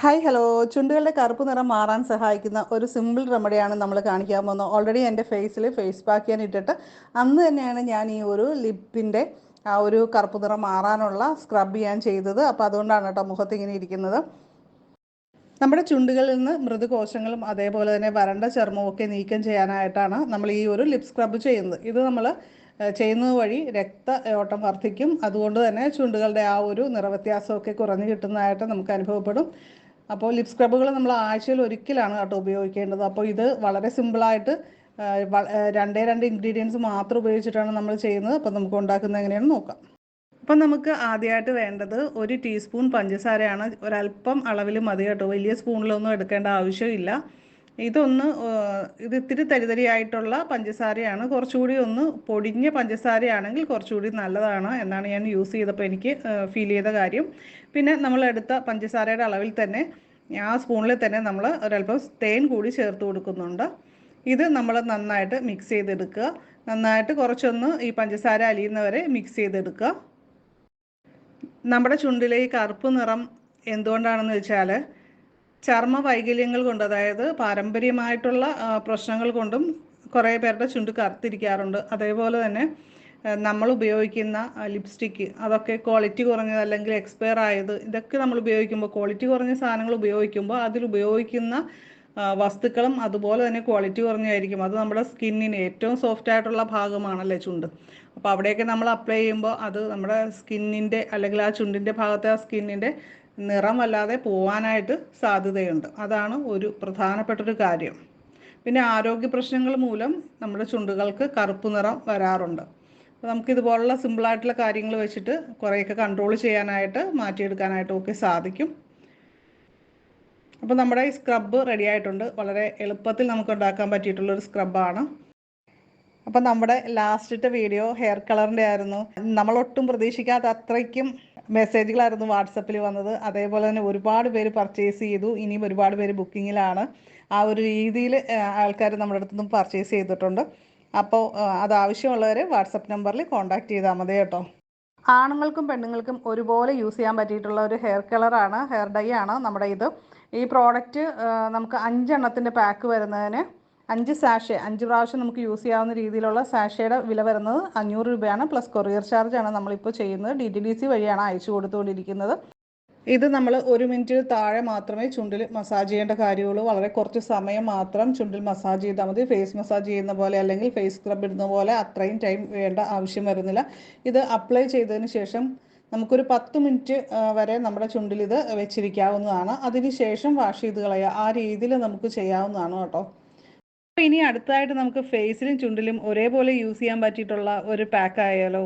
Hi hello, ചുണ്ടുകളുടെ കറുപ്പ് നിറം മാറാൻ സഹായിക്കുന്ന ഒരു സിമ്പിൾ റെമഡിയാണ് നമ്മൾ കാണിക്കാൻ പോകുന്നത്. ഓൾറെഡി എൻ്റെ ഫേസിൽ ഫേസ് പാക്ക് ഞാൻ ഇട്ടിട്ട് അന്ന് തന്നെയാണ് ഞാൻ ഈ ഒരു ലിപ്പിൻ്റെ ആ ഒരു കറുപ്പ് നിറം മാറാനുള്ള സ്ക്രബ് ഞാൻ ചെയ്തത്. അപ്പോൾ അതുകൊണ്ടാണ് കേട്ടോ മുഖത്ത് ഇങ്ങനെ ഇരിക്കുന്നത്. നമ്മുടെ ചുണ്ടുകളിൽ നിന്ന് മൃദുകോശങ്ങളും അതേപോലെ തന്നെ വരണ്ട ചർമ്മവും ഒക്കെ നീക്കം ചെയ്യാനായിട്ടാണ് നമ്മൾ ഈ ഒരു ലിപ് സ്ക്രബ് ചെയ്യുന്നത്. ഇത് നമ്മൾ ചെയ്യുന്നത് വഴി രക്ത ഓട്ടം വർദ്ധിക്കും. അതുകൊണ്ട് തന്നെ ചുണ്ടുകളുടെ ആ ഒരു നിറവ്യത്യാസമൊക്കെ കുറഞ്ഞു കിട്ടുന്നതായിട്ട് നമുക്ക് അനുഭവപ്പെടും. അപ്പോൾ ലിപ് സ്ക്രബുകൾ നമ്മൾ ആഴ്ചയിൽ ഒരിക്കലാണ് കേട്ടോ ഉപയോഗിക്കേണ്ടത്. അപ്പോൾ ഇത് വളരെ സിമ്പിളായിട്ട് രണ്ടേ രണ്ട് ഇൻഗ്രീഡിയൻസ് മാത്രം ഉപയോഗിച്ചിട്ടാണ് നമ്മൾ ചെയ്യുന്നത്. അപ്പോൾ നമുക്ക് ഉണ്ടാക്കുന്നത് എങ്ങനെയാണെന്ന് നോക്കാം. അപ്പം നമുക്ക് ആദ്യമായിട്ട് വേണ്ടത് 1 ടീസ്പൂൺ പഞ്ചസാരയാണ്. ഒരല്പം അളവിൽ മതി കേട്ടോ, വലിയ സ്പൂണിലൊന്നും എടുക്കേണ്ട ആവശ്യമില്ല. ഇത് ഇത്തിരി തരിതരിയായിട്ടുള്ള പഞ്ചസാരയാണ്. കുറച്ചുകൂടി ഒന്ന് പൊടിഞ്ഞ പഞ്ചസാരയാണെങ്കിൽ കുറച്ചുകൂടി നല്ലതാണ് എന്നാണ് ഞാൻ യൂസ് ചെയ്തപ്പോൾ എനിക്ക് ഫീൽ ചെയ്ത കാര്യം. പിന്നെ നമ്മളെടുത്ത പഞ്ചസാരയുടെ അളവിൽ തന്നെ ആ സ്പൂണിൽ തന്നെ നമ്മൾ ഒരല്പം തേൻ കൂടി ചേർത്ത് കൊടുക്കുന്നുണ്ട്. ഇത് നമ്മൾ നന്നായിട്ട് മിക്സ് ചെയ്തെടുക്കുക. നന്നായിട്ട് കുറച്ചൊന്ന് ഈ പഞ്ചസാര അലിയുന്നവരെ മിക്സ് ചെയ്തെടുക്കുക. നമ്മുടെ ചുണ്ടിലെ ഈ കറുപ്പ് നിറം എന്തുകൊണ്ടാണെന്ന് വെച്ചാൽ ചർമ്മ വൈകല്യങ്ങൾ കൊണ്ട്, അതായത് പാരമ്പര്യമായിട്ടുള്ള പ്രശ്നങ്ങൾ കൊണ്ടും കുറേ പേരുടെ ചുണ്ട് കറുത്തിരിക്കാറുണ്ട്. അതേപോലെ തന്നെ നമ്മൾ ഉപയോഗിക്കുന്ന ലിപ്സ്റ്റിക്ക് അതൊക്കെ ക്വാളിറ്റി കുറഞ്ഞത് അല്ലെങ്കിൽ എക്സ്പയർ ആയത്, ഇതൊക്കെ നമ്മൾ ഉപയോഗിക്കുമ്പോൾ ക്വാളിറ്റി കുറഞ്ഞ സാധനങ്ങൾ ഉപയോഗിക്കുമ്പോൾ അതിലുപയോഗിക്കുന്ന വസ്തുക്കളും അതുപോലെ തന്നെ ക്വാളിറ്റി കുറഞ്ഞായിരിക്കും. അത് നമ്മുടെ സ്കിന്നിന് ഏറ്റവും സോഫ്റ്റ് ആയിട്ടുള്ള ഭാഗമാണല്ലേ ചുണ്ട്. അപ്പോൾ അവിടെയൊക്കെ നമ്മൾ അപ്ലൈ ചെയ്യുമ്പോൾ അത് നമ്മുടെ സ്കിന്നിൻ്റെ അല്ലെങ്കിൽ ആ ചുണ്ടിൻ്റെ ഭാഗത്തെ ആ സ്കിന്നിൻ്റെ നിറം അല്ലാതെ പോവാനായിട്ട് സാധ്യതയുണ്ട്. അതാണ് ഒരു പ്രധാനപ്പെട്ടൊരു കാര്യം. പിന്നെ ആരോഗ്യ പ്രശ്നങ്ങൾ മൂലം നമ്മുടെ ചുണ്ടുകൾക്ക് കറുപ്പ് നിറം വരാറുണ്ട്. അപ്പോൾ നമുക്കിതുപോലുള്ള സിമ്പിളായിട്ടുള്ള കാര്യങ്ങൾ വെച്ചിട്ട് കുറേയൊക്കെ കൺട്രോൾ ചെയ്യാനായിട്ട് മാറ്റിയെടുക്കാനായിട്ടും ഒക്കെ സാധിക്കും. അപ്പോൾ നമ്മുടെ ഈ സ്ക്രബ്ബ് റെഡി ആയിട്ടുണ്ട്. വളരെ എളുപ്പത്തിൽ നമുക്ക് ഉണ്ടാക്കാൻ പറ്റിയിട്ടുള്ളൊരു സ്ക്രബ്ബാണ്. അപ്പം നമ്മുടെ ലാസ്റ്റത്തെ വീഡിയോ ഹെയർ കളറിൻ്റെ ആയിരുന്നു. നമ്മളൊട്ടും പ്രതീക്ഷിക്കാത്ത അത്രയ്ക്കും മെസ്സേജുകളായിരുന്നു വാട്സപ്പിൽ വന്നത്. അതേപോലെ തന്നെ ഒരുപാട് പേര് പർച്ചേസ് ചെയ്തു. ഇനിയും ഒരുപാട് പേര് ബുക്കിങ്ങിലാണ്. ആ ഒരു രീതിയിൽ ആൾക്കാർ നമ്മുടെ അടുത്ത് നിന്നും പർച്ചേസ് ചെയ്തിട്ടുണ്ട്. അപ്പോൾ അത് ആവശ്യമുള്ളവർ വാട്സപ്പ് നമ്പറിൽ കോൺടാക്റ്റ് ചെയ്താൽ മതി കേട്ടോ. ആണുങ്ങൾക്കും പെണ്ണുങ്ങൾക്കും ഒരുപോലെ യൂസ് ചെയ്യാൻ പറ്റിയിട്ടുള്ള ഒരു ഹെയർ കളറാണ്, ഹെയർ ഡൈ ആണ് നമ്മുടെ ഇത്. ഈ പ്രോഡക്റ്റ് നമുക്ക് 5 എണ്ണത്തിൻ്റെ പാക്ക് വരുന്നതിന് 5 സാഷേ 5 പ്രാവശ്യം നമുക്ക് യൂസ് ചെയ്യാവുന്ന രീതിയിലുള്ള സാഷയുടെ വില വരുന്നത് 500 രൂപയാണ്. പ്ലസ് കൊറിയർ ചാർജാണ് നമ്മളിപ്പോൾ ചെയ്യുന്നത്. DTDC വഴിയാണ് അയച്ചു കൊടുത്തുകൊണ്ടിരിക്കുന്നത്. ഇത് നമ്മൾ 1 മിനിറ്റിൽ താഴെ മാത്രമേ ചുണ്ടിൽ മസാജ് ചെയ്യേണ്ട കാര്യമുള്ളൂ. വളരെ കുറച്ച് സമയം മാത്രം ചുണ്ടിൽ മസാജ് ചെയ്താൽ മതി. ഫേസ് മസാജ് ചെയ്യുന്ന പോലെ അല്ലെങ്കിൽ ഫേസ് സ്ക്രബ് ഇടുന്ന പോലെ അത്രയും ടൈം വേണ്ട ആവശ്യം വരുന്നില്ല. ഇത് അപ്ലൈ ചെയ്തതിന് ശേഷം നമുക്കൊരു 10 മിനിറ്റ് വരെ നമ്മുടെ ചുണ്ടിൽ ഇത് വെച്ചിരിക്കാവുന്നതാണ്. അതിനുശേഷം വാഷ് ചെയ്ത് കളയുക. ആ രീതിയിൽ നമുക്ക് ചെയ്യാവുന്നതാണ് കേട്ടോ. അപ്പോൾ ഇനി അടുത്തതായിട്ട് നമുക്ക് ഫേസിലും ചുണ്ടിലും ഒരേപോലെ യൂസ് ചെയ്യാൻ പറ്റിയിട്ടുള്ള ഒരു പാക്ക് ആയാലോ.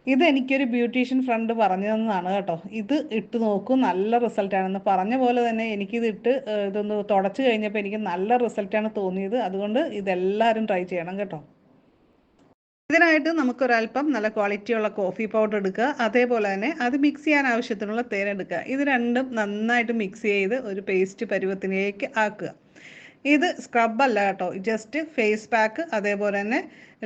ഇത് എനിക്കൊരു ബ്യൂട്ടീഷ്യൻ ഫ്രണ്ട് പറഞ്ഞു തന്നതാണ് കേട്ടോ. ഇത് ഇട്ട് നോക്കൂ, നല്ല റിസൾട്ടാണെന്ന് പറഞ്ഞ പോലെ തന്നെ എനിക്കിത് ഇതൊന്ന് തുടച്ച് കഴിഞ്ഞപ്പോൾ എനിക്ക് നല്ല റിസൾട്ടാണ് തോന്നിയത്. അതുകൊണ്ട് ഇതെല്ലാവരും ട്രൈ ചെയ്യണം കേട്ടോ. ഇതിനായിട്ട് നമുക്കൊരല്പം നല്ല ക്വാളിറ്റിയുള്ള കോഫി പൗഡർ എടുക്കുക. അതേപോലെ തന്നെ അത് മിക്സ് ചെയ്യാൻ ആവശ്യത്തിനുള്ള തേൻ എടുക്കുക. ഇത് രണ്ടും നന്നായിട്ട് മിക്സ് ചെയ്ത് ഒരു പേസ്റ്റ് പരുവത്തിലേക്ക് ആക്കുക. ഇത് സ്ക്രബ് അല്ല കേട്ടോ, ജസ്റ്റ് ഫേസ് പാക്ക്. അതേപോലെ തന്നെ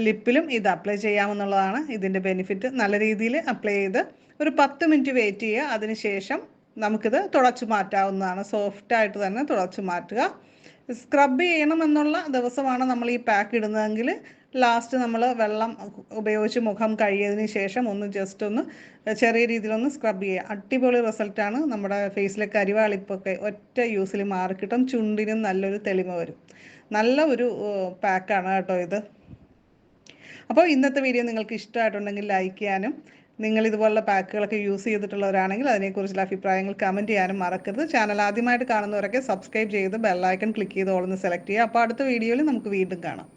ലിപ്പിലും ഇത് അപ്ലൈ ചെയ്യാമെന്നുള്ളതാണ് ഇതിൻ്റെ ബെനിഫിറ്റ്. നല്ല രീതിയിൽ അപ്ലൈ ചെയ്ത് ഒരു 10 മിനിറ്റ് വെയിറ്റ് ചെയ്യുക. അതിനുശേഷം നമുക്കിത് തുടച്ചു മാറ്റാവുന്നതാണ്. സോഫ്റ്റായിട്ട് തന്നെ തുടച്ചു മാറ്റുക. സ്ക്രബ് ചെയ്യണമെന്നുള്ള ദിവസമാണ് നമ്മൾ ഈ പാക്ക് ഇടുന്നതെങ്കിൽ ലാസ്റ്റ് നമ്മൾ വെള്ളം ഉപയോഗിച്ച് മുഖം കഴുകിയതിന് ശേഷം ജസ്റ്റ് ഒന്ന് ചെറിയ രീതിയിലൊന്ന് സ്ക്രബ് ചെയ്യുക. അടിപൊളി റിസൾട്ടാണ്. നമ്മുടെ ഫേസിലെ കരിവാളിപ്പൊക്കെ ഒറ്റ യൂസിൽ മാറിക്കിട്ടും. ചുണ്ടിനും നല്ലൊരു തെളിമ വരും. നല്ല ഒരു പാക്കാണ് കേട്ടോ ഇത്. അപ്പോൾ ഇന്നത്തെ വീഡിയോ നിങ്ങൾക്ക് ഇഷ്ടമായിട്ടുണ്ടെങ്കിൽ ലൈക്ക് ചെയ്യാനും, നിങ്ങൾ ഇതുപോലുള്ള പാക്കുകളൊക്കെ യൂസ് ചെയ്തിട്ടുള്ളവരാണെങ്കിൽ അതിനെക്കുറിച്ചുള്ള അഭിപ്രായങ്ങൾ കമൻറ്റ് ചെയ്യാനും മറക്കരുത്. ചാനൽ ആദ്യമായിട്ട് കാണുന്നവരൊക്കെ സബ്സ്ക്രൈബ് ചെയ്ത് ബെല്ലൈക്കൺ ക്ലിക്ക് ചെയ്ത് ഓളൊന്ന് സെലക്ട് ചെയ്യുക. അപ്പോൾ അടുത്ത വീഡിയോയിൽ നമുക്ക് വീണ്ടും കാണാം.